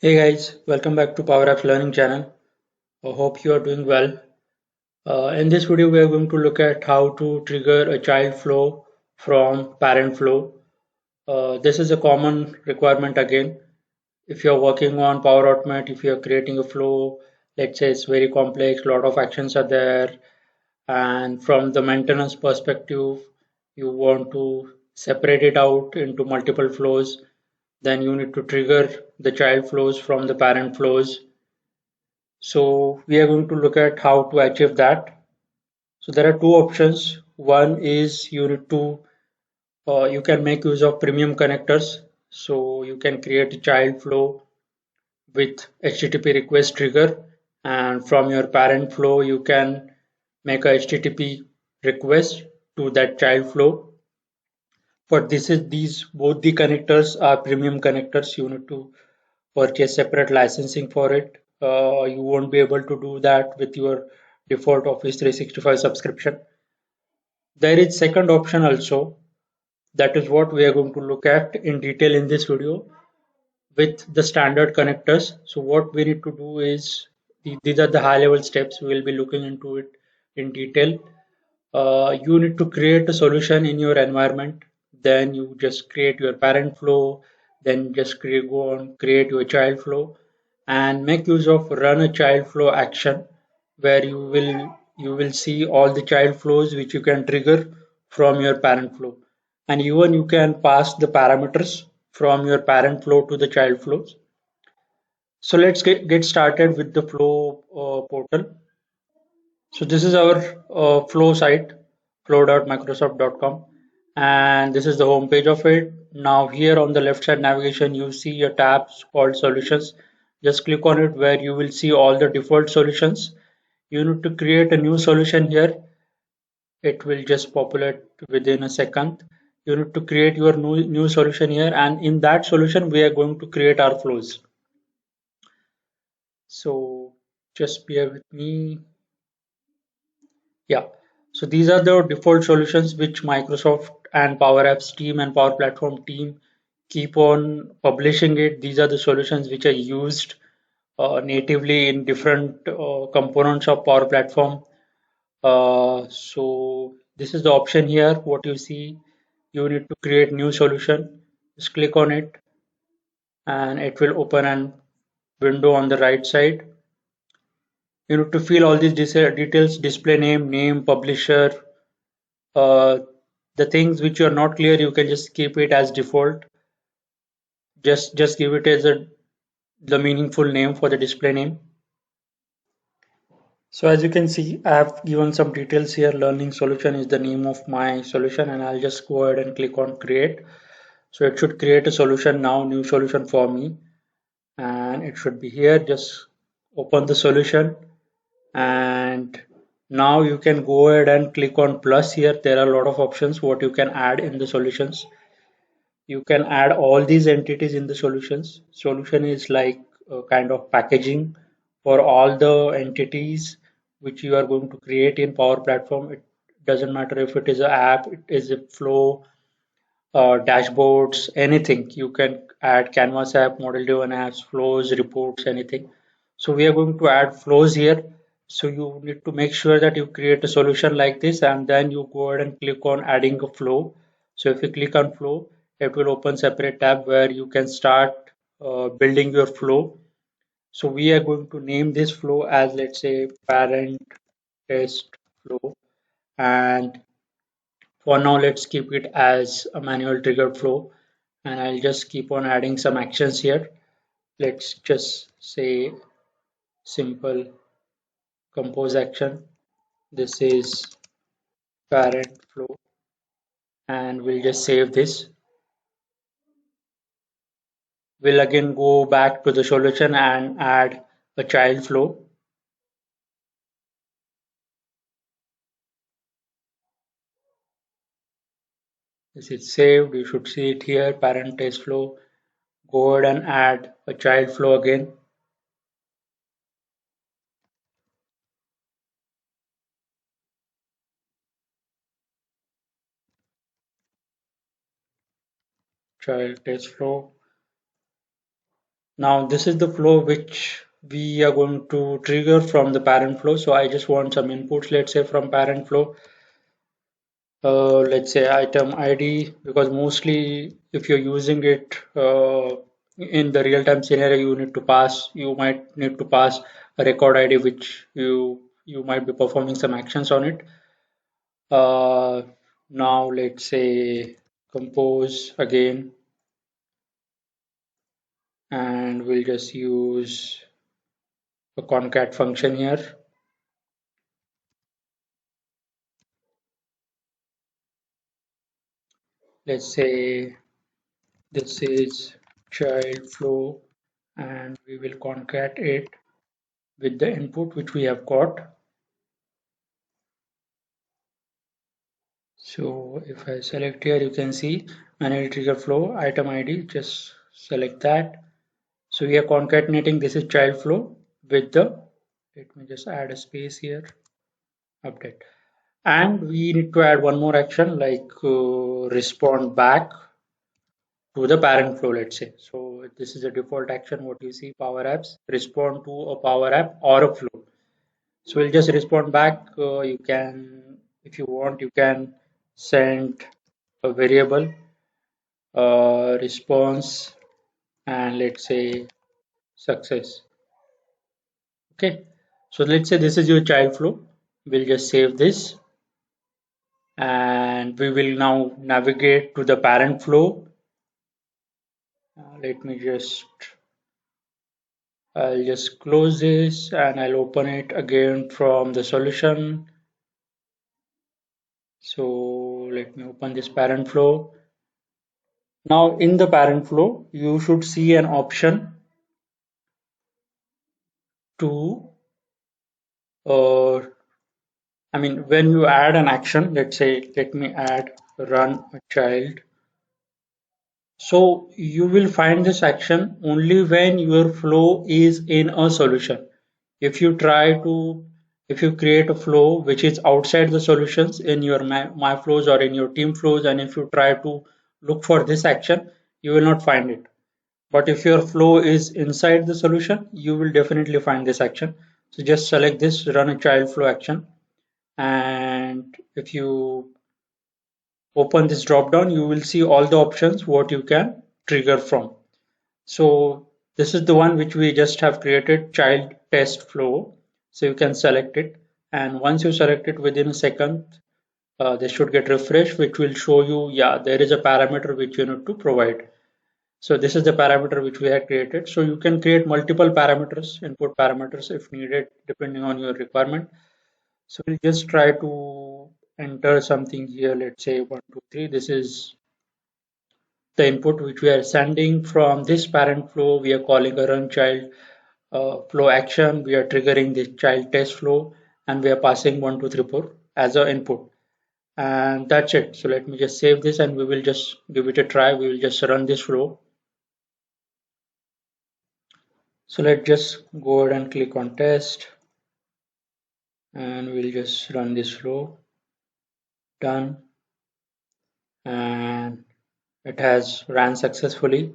Hey guys, welcome back to Power Apps Learning channel. I hope you are doing well. In this video, we are going to look at how to trigger a child flow from parent flow. This is a common requirement again. If you're working on Power Automate, if you're creating a flow, let's say it's very complex, a lot of actions are there, and from the maintenance perspective, you want to separate it out into multiple flows, then you need to trigger the child flows from the parent flows. So we are going to look at how to achieve that. So there are two options. One is you need to you can make use of premium connectors. So you can create a child flow with HTTP request trigger, and from your parent flow you can make a HTTP request to that child flow. But this is these both the connectors are premium connectors. You need to purchase separate licensing for it. You won't be able to do that with your default Office 365 subscription. There is second option also. That is what we are going to look at in detail in this video with the standard connectors. So what we need to do is these are the high level steps. We will be looking into it in detail. You need to create a solution in your environment. Then you just create your parent flow. Then just go on create your child flow and make use of run a child flow action where you will see all the child flows which you can trigger from your parent flow, and even you can pass the parameters from your parent flow to the child flows. So let's get started with the flow portal. So this is our flow site, flow.microsoft.com, and this is the home page of it. Now here on the left side navigation, you see a tab called solutions. Just click on it where you will see all the default solutions. You need to create a new solution here. It will just populate within a second. You need to create your new solution here, and in that solution, we are going to create our flows. So just bear with me. Yeah, so these are the default solutions which Microsoft and Power Apps team and Power Platform team keep on publishing it. These are the solutions which are used natively in different components of Power Platform. So this is the option here. What you see, you need to create new solution. Just click on it and it will open an window on the right side. You need to fill all these details: display name, publisher. Uh, the things which are not clear, you can just keep it as default. Just give it as the meaningful name for the display name. So as you can see, I have given some details here. Learning solution is the name of my solution, and I'll just go ahead and click on create. So it should create a solution now, new solution for me, and it should be here. Just open the solution, and now you can go ahead and click on plus here. There are a lot of options what you can add in the solutions. You can add all these entities in the solutions. Solution is like a kind of packaging for all the entities which you are going to create in Power Platform. It doesn't matter if it is an app, it is a flow, dashboards, anything. You can add Canvas app, model driven apps, flows, reports, anything. So we are going to add flows here. So you need to make sure that you create a solution like this, and then you go ahead and click on adding a flow. So if you click on flow, it will open separate tab where you can start building your flow. So we are going to name this flow as, let's say, parent test flow, and for now let's keep it as a manual triggered flow, and I'll just keep on adding some actions here. Let's just say simple compose action. This is parent flow, and we'll just save this. We'll again go back to the solution and add a child flow. This is saved. You should see it here, parent test flow. Go ahead and add a child flow again. Child test flow. Now this is the flow which we are going to trigger from the parent flow. So I just want some inputs, let's say from parent flow. Let's say item ID, because mostly if you're using it in the real-time scenario, you might need to pass a record ID which you might be performing some actions on it. Uh, Now let's say compose again, and we'll just use a concat function here. Let's say this is child flow, and we will concat it with the input which we have got. So if I select here, you can see manual trigger flow item ID, just select that. So we are concatenating, this is child flow with the, let me just add a space here, update. And we need to add one more action like respond back to the parent flow, let's say. So this is a default action, what you see, Power Apps, respond to a Power App or a flow. So we'll just respond back. You can, if you want, you can send a variable response and let's say success. Okay. So let's say this is your child flow. We'll just save this and we will now navigate to the parent flow. Let me just, I'll just close this and I'll open it again from the solution. So let me open this parent flow. Now in the parent flow, you should see an option to, I mean, when you add an action, let's say, let me add run a child. So you will find this action only when your flow is in a solution. If you try to, if you create a flow which is outside the solutions in your my flows or in your team flows, and if you try to look for this action, you will not find it. But if your flow is inside the solution, you will definitely find this action. So just select this run a child flow action. And if you open this drop down, you will see all the options what you can trigger from. So this is the one which we just have created, child test flow. So you can select it. And once you select it, within a second, this should get refreshed, which will show you, yeah, there is a parameter which you need to provide. So this is the parameter which we have created. So you can create multiple parameters, input parameters if needed, depending on your requirement. So we'll just try to enter something here. Let's say 1, 2, 3. This is the input which we are sending from this parent flow. We are calling a run child flow action. We are triggering this child test flow, and we are passing 1, 2, 3, 4 as an input. And that's it. So let me just save this and we will just give it a try. We will just run this flow. So let's just go ahead and click on test and we'll just run this flow. Done. And it has ran successfully.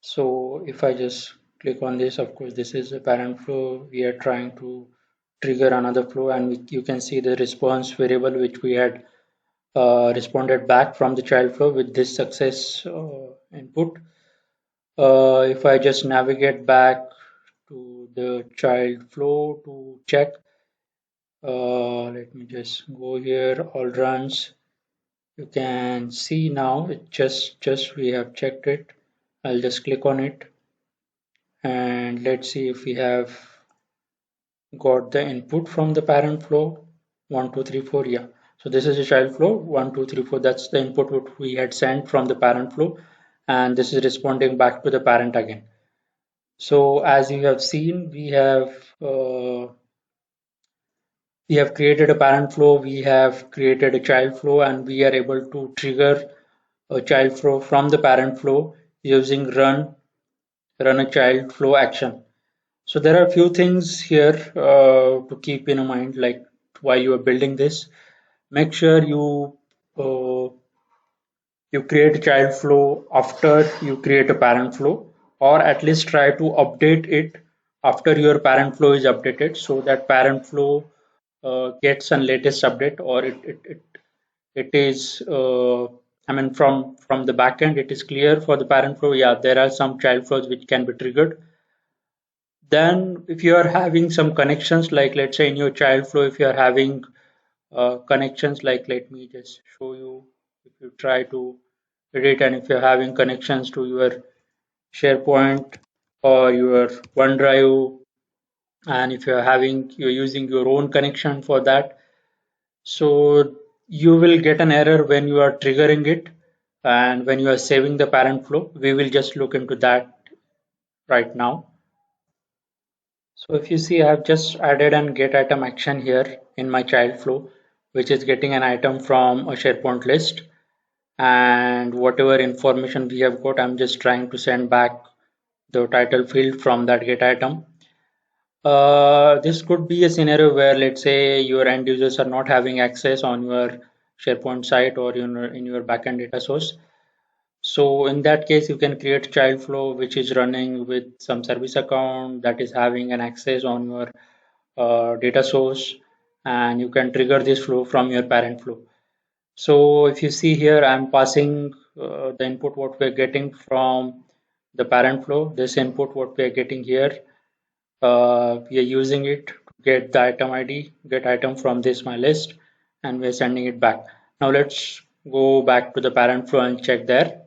So if I just click on this, of course, this is a parent flow. We are trying to trigger another flow, and you can see the response variable which we had responded back from the child flow with this success input. If I just navigate back to the child flow to check, let me just go here, all runs. You can see now it just we have checked it. I'll just click on it and let's see if we have got the input from the parent flow 1, 2, 3, 4. Yeah, so this is a child flow 1, 2, 3, 4. That's the input what we had sent from the parent flow, and this is responding back to the parent again. So as you have seen, uh, we have created a parent flow, we have created a child flow, and we are able to trigger a child flow from the parent flow using run a child flow action. So there are a few things here to keep in mind, like while you are building this, make sure uh, you create a child flow after you create a parent flow. or at least try to update it after your parent flow is updated, so that parent flow gets a latest update, or it is I mean, from the backend it is clear for the parent flow, yeah, there are some child flows which can be triggered. Then if you are having some connections, like let's say in your child flow, if you are having connections, like let me just show you. If you try to edit, and if you're having connections to your SharePoint or your OneDrive, and if you're using your own connection for that, so you will get an error when you are triggering it and when you are saving the parent flow. We will just look into that right now. So if you see, I have just added an get item action here in my child flow, which is getting an item from a SharePoint list, and whatever information we have got, I'm just trying to send back the title field from that get item. This could be a scenario where, let's say, your end users are not having access on your SharePoint site or in your backend data source. So in that case, you can create child flow which is running with some service account that is having an access on your data source, and you can trigger this flow from your parent flow. So if you see here, I'm passing the input what we're getting from the parent flow. This input what we're getting here, we are using it to get the item ID, get item from this my list, and we're sending it back. Now let's go back to the parent flow and check there.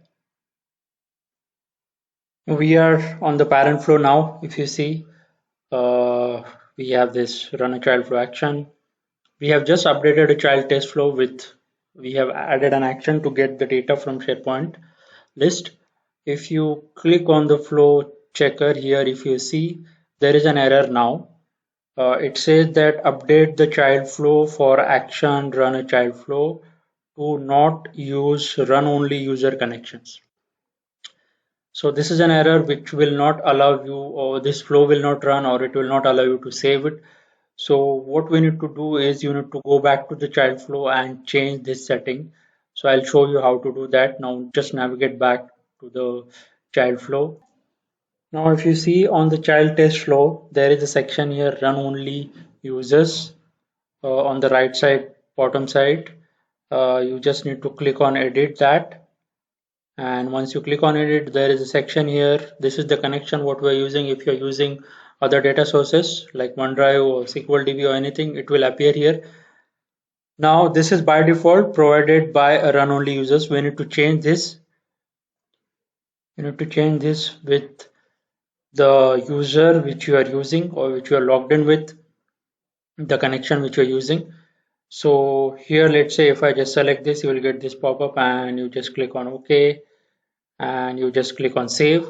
We are on the parent flow now. If you see, we have this run a child flow action. We have just updated a child test flow with, we have added an action to get the data from SharePoint list. If you click on the flow checker here, if you see, there is an error now. It says that update the child flow for action run a child flow to not use run only user connections. So this is an error which will not allow you, or this flow will not run, or it will not allow you to save it. So what we need to do is you need to go back to the child flow and change this setting. So I'll show you how to do that. Now just navigate back to the child flow. Now if you see on the child test flow, there is a section here, run only users, on the right side, bottom side. You just need to click on edit that. And once you click on edit, there is a section here. This is the connection what we're using. If you're using other data sources like OneDrive or SQLDB or anything, it will appear here. Now this is by default provided by a run only users. We need to change this. You need to change this with the user which you are using or which you are logged in with, the connection which you are using. So here, let's say if I just select this, you will get this pop-up, and you just click on OK, and you just click on save.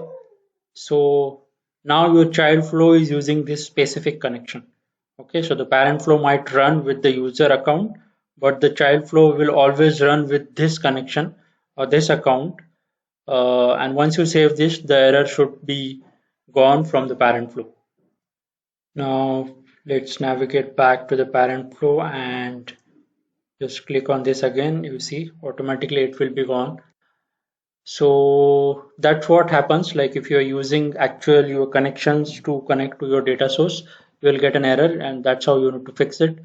So now your child flow is using this specific connection. Okay, so the parent flow might run with the user account, but the child flow will always run with this connection or this account. And once you save this, the error should be gone from the parent flow. Now let's navigate back to the parent flow and just click on this again. You see, automatically it will be gone. So that's what happens. Like if you're using actual your connections to connect to your data source, you will get an error, and that's how you need to fix it.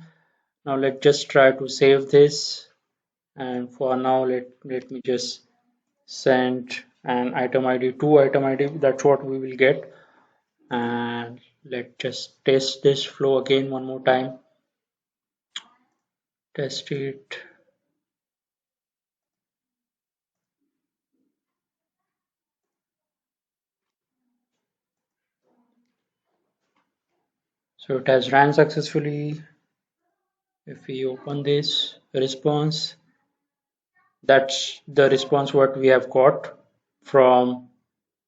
Now let's just try to save this, and for now let me just send an item ID to item ID. That's what we will get. And let's just test this flow again one more time. Test it. So it has ran successfully. If we open this response, that's the response what we have got from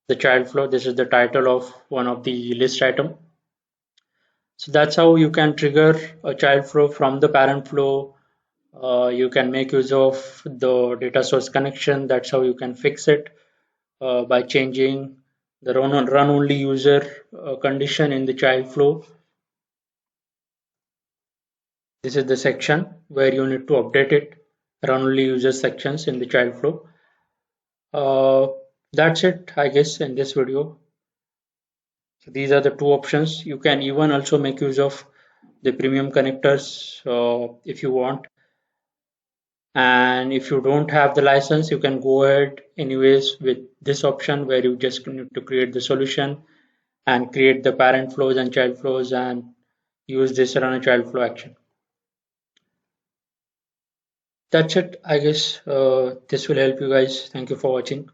the child flow. This is the title of one of the list item. So that's how you can trigger a child flow from the parent flow. You can make use of the data source connection. That's how you can fix it, by changing the run only user condition in the child flow. This is the section where you need to update it, run only user sections in the child flow. Uh, that's it, I guess, in this video. So these are the two options. You can even also make use of the premium connectors if you want. And if you don't have the license, you can go ahead anyways with this option where you just need to create the solution and create the parent flows and child flows and use this run a child flow action. That's it, I guess. This will help you guys. Thank you for watching.